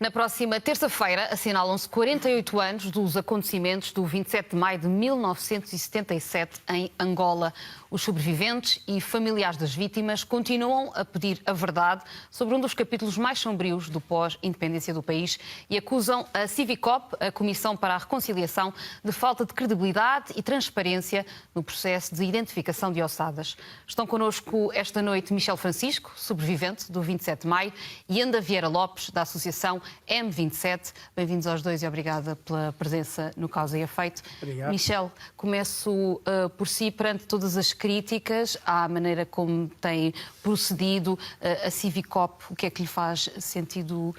Na próxima terça-feira assinalam-se 48 anos dos acontecimentos do 27 de maio de 1977 em Angola. Os sobreviventes e familiares das vítimas continuam a pedir a verdade sobre um dos capítulos mais sombrios do pós-independência do país e acusam a Civicop, a Comissão para a Reconciliação, de falta de credibilidade e transparência no processo de identificação de ossadas. Estão connosco esta noite Michel Francisco, sobrevivente do 27 de maio, e Anda Vieira Lopes, da Associação M27. Bem-vindos aos dois e obrigada pela presença no Causa e Efeito. Obrigado. Michel, começo por si, perante todas as críticas à maneira como tem procedido a Civicop, o que é que lhe faz sentido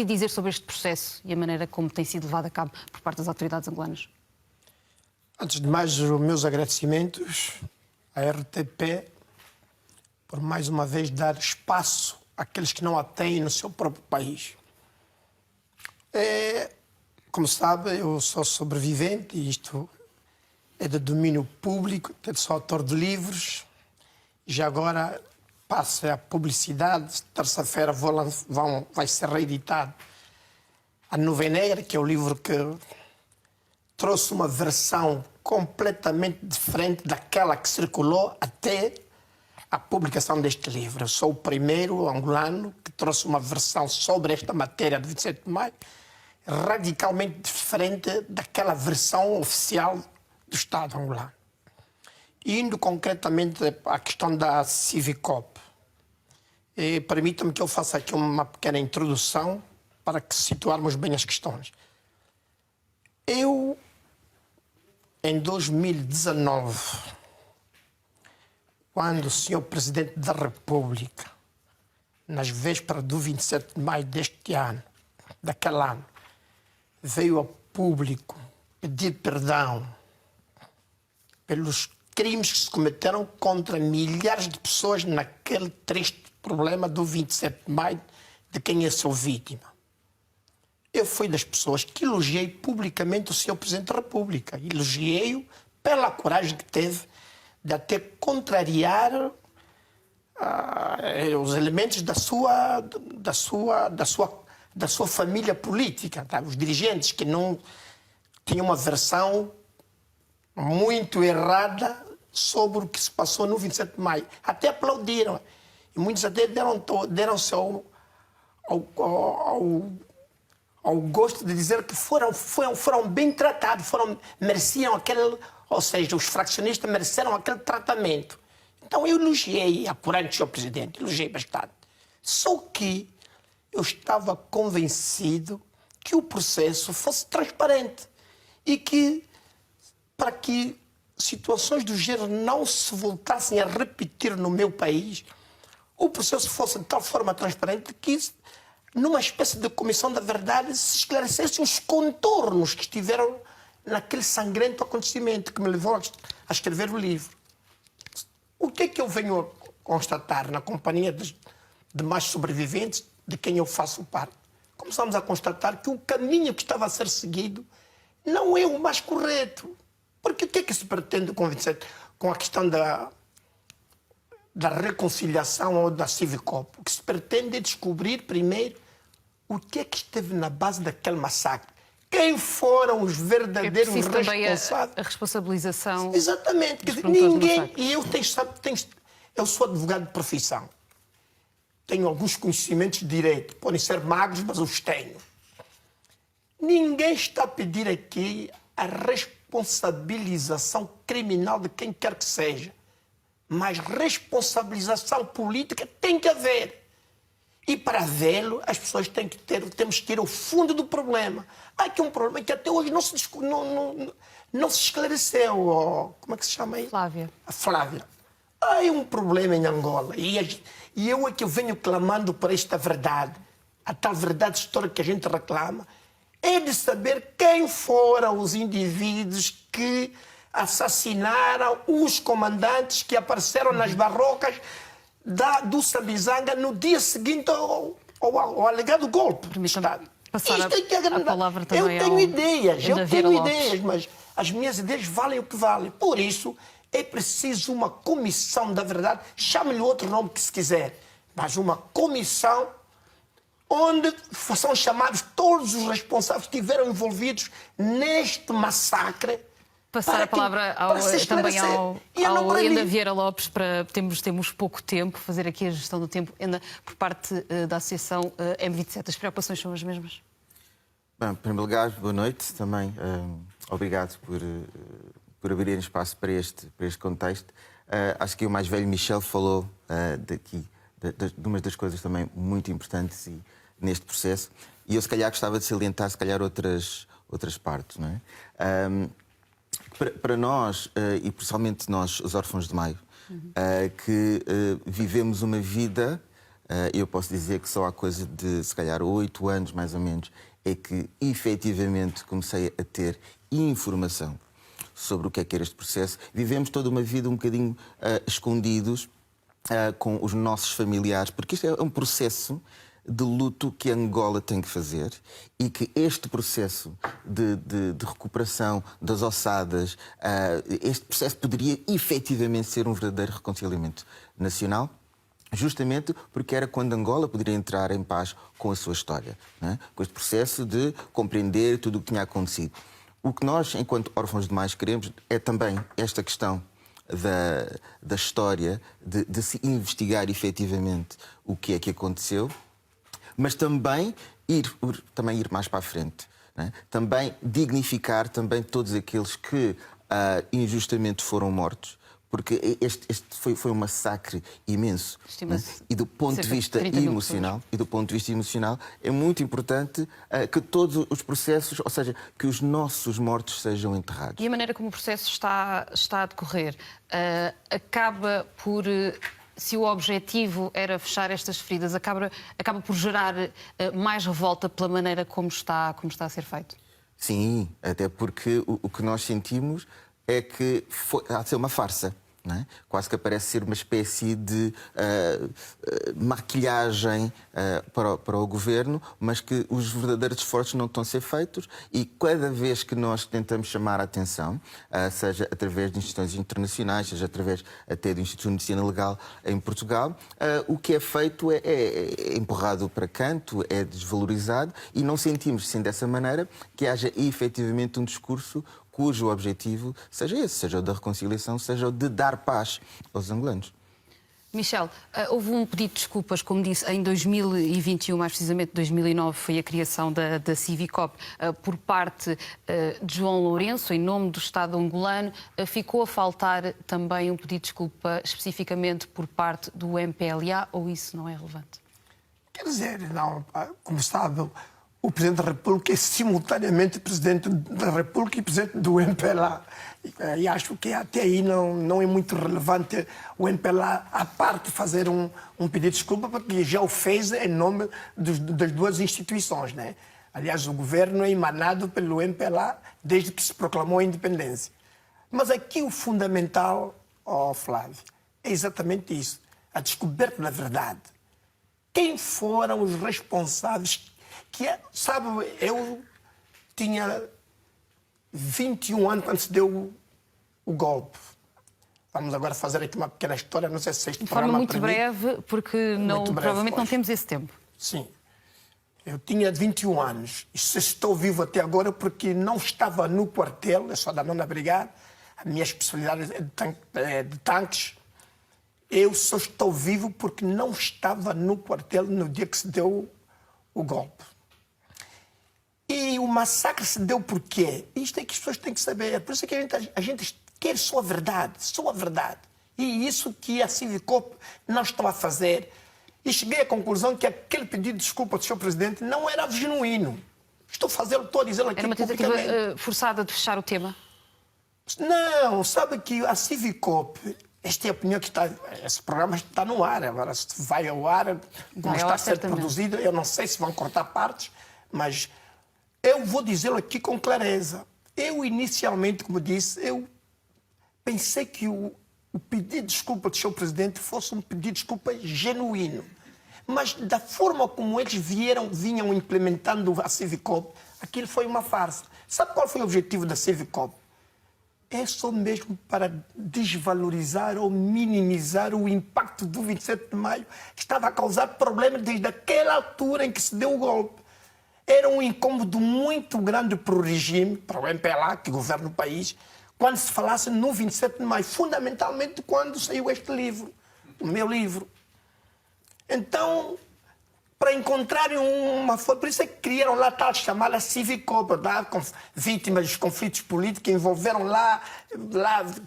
dizer sobre este processo e a maneira como tem sido levado a cabo por parte das autoridades angolanas? Antes de mais, os meus agradecimentos à RTP por mais uma vez dar espaço àqueles que não a têm no seu próprio país. Como sabe, eu sou sobrevivente e isto é de domínio público, sou autor de livros. Já agora passa a publicidade, terça-feira vai ser reeditado A Nuvem Negra, que é o livro que trouxe uma versão completamente diferente daquela que circulou até a publicação deste livro. Eu sou o primeiro angolano que trouxe uma versão sobre esta matéria de 27 de maio, radicalmente diferente daquela versão oficial do Estado angolano. Indo concretamente à questão da Civicop, permitam-me que eu faça aqui uma pequena introdução para que situarmos bem as questões. Eu, em 2019, quando o Sr. Presidente da República, nas vésperas do 27 de maio deste ano, daquele ano, veio ao público pedir perdão pelos crimes que se cometeram contra milhares de pessoas naquele triste problema do 27 de maio, de quem eu sou vítima. Eu fui das pessoas que elogiei publicamente o Sr. Presidente da República. Elogiei-o pela coragem que teve de até contrariar os elementos da sua família política, tá? Os dirigentes que não tinham uma versão muito errada sobre o que se passou no 27 de maio. Até aplaudiram. E muitos até deram-se ao gosto de dizer que foram bem tratados, mereciam aquele, ou seja, os fraccionistas mereceram aquele tratamento. Então eu elogiei a coragem do Sr. Presidente, elogiei bastante. Só que eu estava convencido que o processo fosse transparente e que, para que situações do género não se voltassem a repetir no meu país, o processo fosse de tal forma transparente que, numa espécie de comissão da verdade, se esclarecessem os contornos que estiveram naquele sangrento acontecimento que me levou a escrever o livro. O que é que eu venho a constatar na companhia de mais sobreviventes, de quem eu faço parte? Começamos a constatar que o caminho que estava a ser seguido não é o mais correto. Porque o que é que se pretende com a questão da reconciliação ou da Civicop? O que se pretende é descobrir primeiro o que é que esteve na base daquele massacre. Quem foram os verdadeiros responsáveis? A responsabilização. Exatamente. Quer dizer, ninguém. E eu sou advogado de profissão. Tenho alguns conhecimentos de direito. Podem ser magros, mas os tenho. Ninguém está a pedir aqui a responsabilização criminal de quem quer que seja. Mas responsabilização política tem que haver. E para vê-lo, as pessoas temos que ir ao fundo do problema. Há aqui um problema que até hoje não se esclareceu. Como é que se chama aí? Flávia. A Flávia. Há um problema em Angola. E eu é que eu venho clamando por esta verdade. A tal verdade histórica que a gente reclama é de saber quem foram os indivíduos que assassinaram os comandantes que apareceram nas barrocas do Sambizanga no dia seguinte ao alegado golpe do Estado. Passar a palavra também eu tenho ideias, mas as minhas ideias valem o que valem. Por isso, é preciso uma comissão da verdade, chame-lhe outro nome que se quiser, mas uma comissão onde são chamados todos os responsáveis que estiveram envolvidos neste massacre. Passar a palavra também ao Enda Vieira Lopes, para temos pouco tempo, fazer aqui a gestão do tempo. Enda, por parte da Associação M27, as preocupações são as mesmas? Bem, em primeiro lugar, boa noite também. Obrigado por abrirem espaço para este contexto. Acho que o mais velho Michel falou de uma das coisas também muito importantes neste processo, e eu se calhar gostava de salientar outras partes, não é? Para nós, e principalmente nós, os órfãos de Maio, que vivemos uma vida, eu posso dizer que só há coisa de, se calhar, 8 anos, mais ou menos, é que efetivamente comecei a ter informação sobre o que era este processo. Vivemos toda uma vida um bocadinho escondidos com os nossos familiares, porque isto é um processo de luto que Angola tem que fazer, e que este processo de recuperação das ossadas, este processo poderia efetivamente ser um verdadeiro reconciliamento nacional, justamente porque era quando Angola poderia entrar em paz com a sua história, não é? Com este processo de compreender tudo o que tinha acontecido. O que nós, enquanto órfãos de mais, queremos é também esta questão da história, de se investigar efetivamente o que é que aconteceu, mas também ir mais para a frente, não é? Também dignificar também todos aqueles que injustamente foram mortos, porque este foi um massacre imenso, não é? E do ponto de vista emocional, é muito importante que todos os processos, ou seja, que os nossos mortos sejam enterrados. E a maneira como o processo está a decorrer acaba por, se o objetivo era fechar estas feridas, acaba por gerar mais revolta pela maneira como está a ser feito? Sim, até porque o que nós sentimos é que há de ser uma farsa. Não é? Quase que parece ser uma espécie de maquilhagem para o governo, mas que os verdadeiros esforços não estão a ser feitos, e cada vez que nós tentamos chamar a atenção, seja através de instituições internacionais, seja através até do Instituto de Medicina Legal em Portugal, o que é feito é empurrado para canto, é desvalorizado, e não sentimos, sim, dessa maneira, que haja efetivamente um discurso cujo objetivo seja esse, seja o da reconciliação, seja o de dar paz aos angolanos. Michel, houve um pedido de desculpas, como disse, em 2021, mais precisamente 2009, foi a criação da Civicop por parte de João Lourenço, em nome do Estado angolano. Ficou a faltar também um pedido de desculpa especificamente por parte do MPLA, ou isso não é relevante? Quer dizer, não, como sabe, o Presidente da República é simultaneamente Presidente da República e Presidente do MPLA. E acho que até aí não é muito relevante o MPLA, à parte, fazer um pedido de desculpa, porque já o fez em nome das duas instituições, né? Aliás, o governo é emanado pelo MPLA desde que se proclamou a independência. Mas aqui o fundamental, Flávio, é exatamente isso, a descoberta da verdade. Quem foram os responsáveis? Sabe, eu tinha 21 anos quando se deu o golpe. Vamos agora fazer aqui uma pequena história, não sei se este programa permite. De forma muito breve, porque provavelmente não temos esse tempo. Sim. Eu tinha 21 anos e se estou vivo até agora porque não estava no quartel, eu sou da 9ª Brigada, a minha especialidade é de tanques. Eu só estou vivo porque não estava no quartel no dia que se deu o golpe. E o massacre se deu por quê? Isto é que as pessoas têm que saber. Por isso é que a gente quer só a verdade, só a verdade. E isso que a Civicop não está a fazer. E cheguei à conclusão que aquele pedido de desculpa do Sr. Presidente não era genuíno. Estou a dizê-lo aqui publicamente. Era uma tentativa forçada de fechar o tema? Não, sabe que a Civicop, esta é a opinião que está... Esse programa está no ar. Agora, se vai ao ar, como está a ser produzido, eu não sei se vão cortar partes, mas eu vou dizê-lo aqui com clareza. Eu, inicialmente, como disse, eu pensei que o pedido de desculpa do Sr. Presidente fosse um pedido de desculpa genuíno. Mas da forma como eles vinham implementando a Civicop, aquilo foi uma farsa. Sabe qual foi o objetivo da Civicop? é só mesmo para desvalorizar ou minimizar o impacto do 27 de maio, que estava a causar problemas desde aquela altura em que se deu o golpe. Era um incômodo muito grande para o regime, para o MPLA, que governa o país, quando se falasse no 27 de maio, fundamentalmente quando saiu este livro, o meu livro. Então, para encontrarem uma forma, por isso é que criaram lá tal chamada Civicop, com vítimas dos conflitos políticos que envolveram lá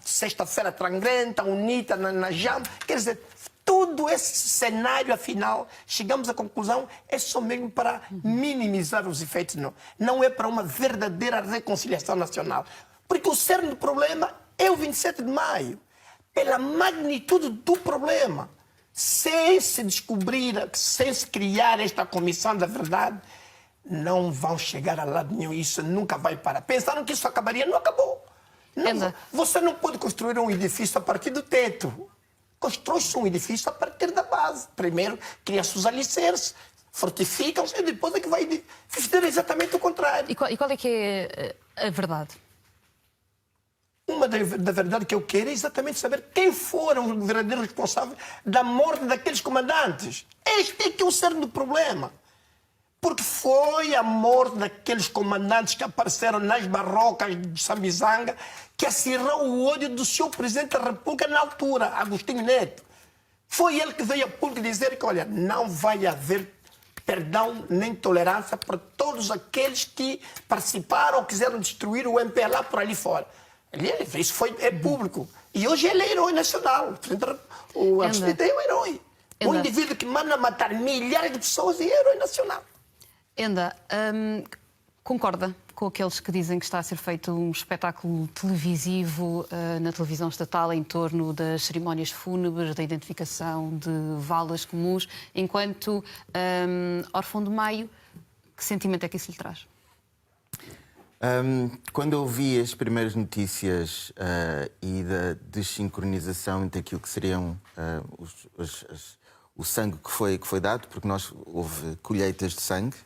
Sexta-feira Trangrenta, UNITA, na JAM. Quer dizer, todo esse cenário, afinal, chegamos à conclusão, é só mesmo para minimizar os efeitos, não é para uma verdadeira reconciliação nacional. Porque o cerne do problema é o 27 de maio, pela magnitude do problema. Sem se descobrir, sem se criar esta comissão da verdade, não vão chegar a lado nenhum. Isso nunca vai parar. Pensaram que isso acabaria, não acabou. Não, você não pode construir um edifício a partir do teto. Constrói-se um edifício a partir da base. Primeiro cria-se os alicerces, fortificam-se e depois é que vai fazer exatamente o contrário. E qual é que é a verdade? Uma da verdade que eu quero é exatamente saber quem foram os verdadeiros responsáveis da morte daqueles comandantes. Este é que é o cerne do problema. Porque foi a morte daqueles comandantes que apareceram nas barrocas de Sambizanga que acirrou o ódio do seu presidente da República na altura, Agostinho Neto. Foi ele que veio a público dizer que, olha, não vai haver perdão nem tolerância para todos aqueles que participaram ou quiseram destruir o MPLA por ali fora. Isso é público. E hoje ele é herói nacional. O Agostinho é um herói. Um indivíduo que manda matar milhares de pessoas e é herói nacional. Enda, concorda com aqueles que dizem que está a ser feito um espetáculo televisivo na televisão estatal em torno das cerimónias fúnebres, da identificação de valas comuns, enquanto órfão de Maio, que sentimento é que isso lhe traz? Quando eu vi as primeiras notícias e da desincronização entre aquilo que seriam o sangue que foi dado, porque houve colheitas de sangue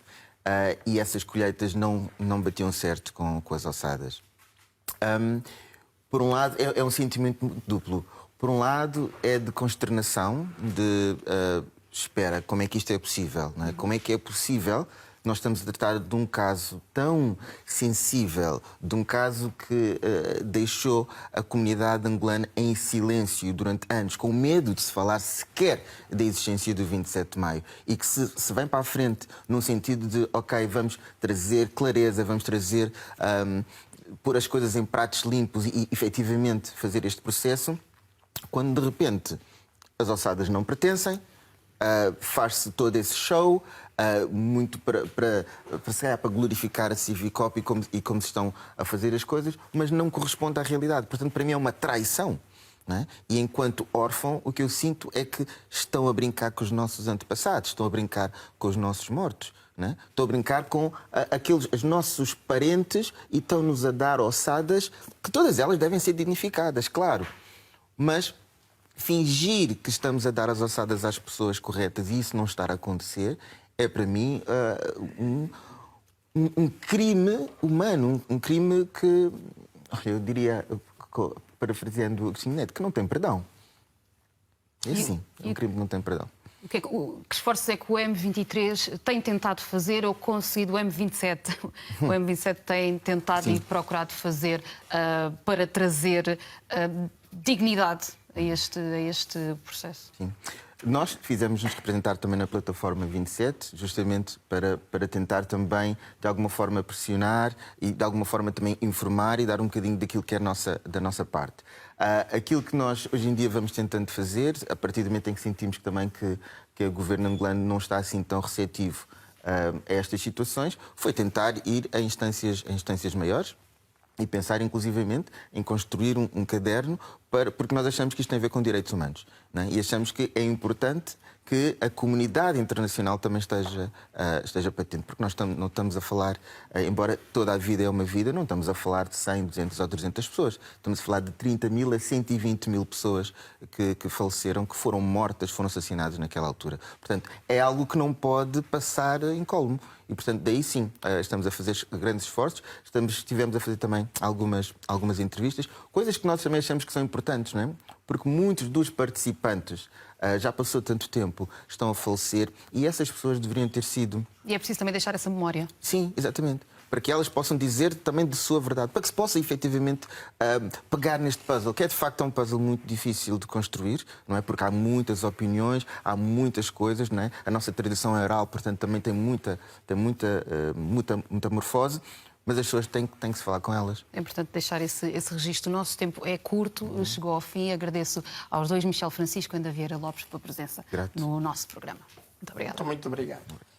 e essas colheitas não batiam certo com as ossadas. Por um lado, é um sentimento duplo. Por um lado, é de consternação, de espera, como é que isto é possível? Não é? Como é que é possível? Nós estamos a tratar de um caso tão sensível, de um caso que deixou a comunidade angolana em silêncio durante anos, com medo de se falar sequer da existência do 27 de maio. E que se vem para a frente num sentido de, ok, vamos trazer clareza, vamos trazer, pôr as coisas em pratos limpos e efetivamente fazer este processo, quando de repente as ossadas não pertencem, faz-se todo esse show, muito para glorificar a Civicop e como se estão a fazer as coisas, mas não corresponde à realidade. Portanto, para mim é uma traição. Não é? E enquanto órfão, o que eu sinto é que estão a brincar com os nossos antepassados, estão a brincar com os nossos mortos. Não é? Estão a brincar com os nossos parentes e estão-nos a dar ossadas que todas elas devem ser dignificadas, claro. Mas fingir que estamos a dar as ossadas às pessoas corretas e isso não estar a acontecer é, para mim, um crime humano, um crime que, eu diria, parafraseando o Agostinho Neto, que não tem perdão. É sim, é um crime que não tem perdão. Que esforços é que o M23 tem tentado fazer ou conseguido o M27? O M27 tem tentado e procurado fazer para trazer dignidade a este processo? Sim. Nós fizemos-nos representar também na plataforma 27, justamente para tentar também, de alguma forma, pressionar e, de alguma forma, também informar e dar um bocadinho daquilo que é da nossa parte. Aquilo que nós, hoje em dia, vamos tentando fazer, a partir do momento em que sentimos que o governo angolano não está assim tão receptivo a estas situações, foi tentar ir a instâncias maiores, e pensar, inclusivamente, em construir um caderno, porque nós achamos que isto tem a ver com direitos humanos. Não é? E achamos que é importante que a comunidade internacional também esteja patente, porque nós não estamos a falar, embora toda a vida é uma vida, não estamos a falar de 100, 200 ou 300 pessoas, estamos a falar de 30 mil a 120 mil pessoas que faleceram, que foram mortas, foram assassinadas naquela altura. Portanto, é algo que não pode passar incólume. E, portanto, daí sim, estamos a fazer grandes esforços, estivemos a fazer também algumas entrevistas, coisas que nós também achamos que são importantes, não é? Porque muitos dos participantes já passou tanto tempo, estão a falecer, e essas pessoas deveriam ter sido... E é preciso também deixar essa memória. Sim, exatamente. Para que elas possam dizer também de sua verdade, para que se possa efetivamente pegar neste puzzle, que é de facto um puzzle muito difícil de construir, não é? Porque há muitas opiniões, há muitas coisas, não é? A nossa tradição é oral, portanto também tem muita metamorfose, mas as pessoas têm que se falar com elas. É importante deixar esse registro. O nosso tempo é curto, chegou ao fim. Agradeço aos dois, Michel Francisco e Ana Vieira Lopes, pela presença no nosso programa. Muito obrigada. Muito obrigado.